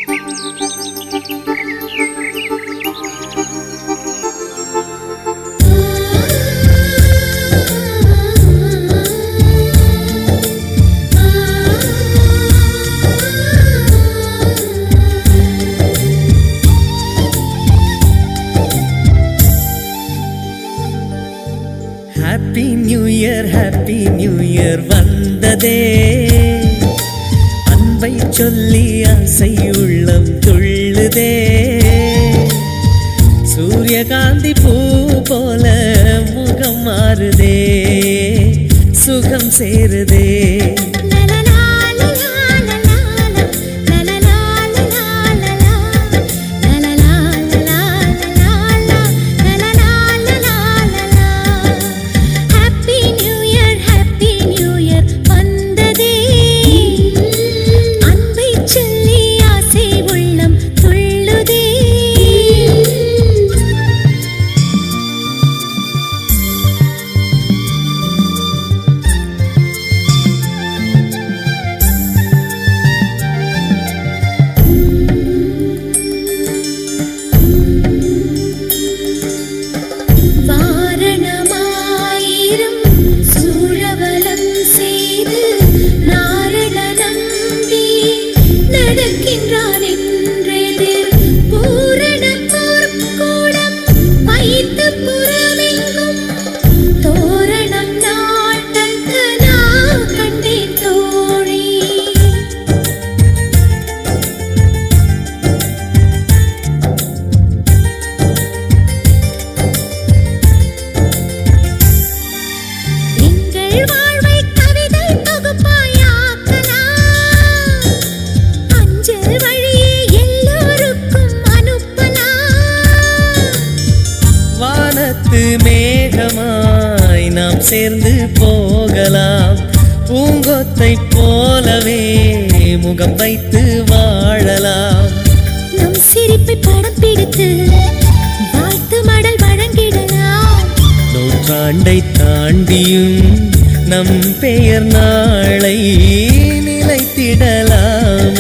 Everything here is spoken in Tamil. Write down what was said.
ஹாப்பி நியூ இயர் வந்ததே, அன்பை சொல்லி ஆசை உள்ளம் துள்ளுதே. சூரியகாந்தி பூ போல முகம் மாறுதே, சுகம் சேருதே. மேகமாய் நாம் சேர்ந்து போகலாம், பூங்கொத்தை போலவே முகம் வைத்து வாழலாம். நம் சிரிப்பை படம் பிடித்து வாழ்த்து மடல் வழங்கிடலாம். நூற்றாண்டை தாண்டியும் நம் பெயர் நாளை நிலைத்திடலாம்.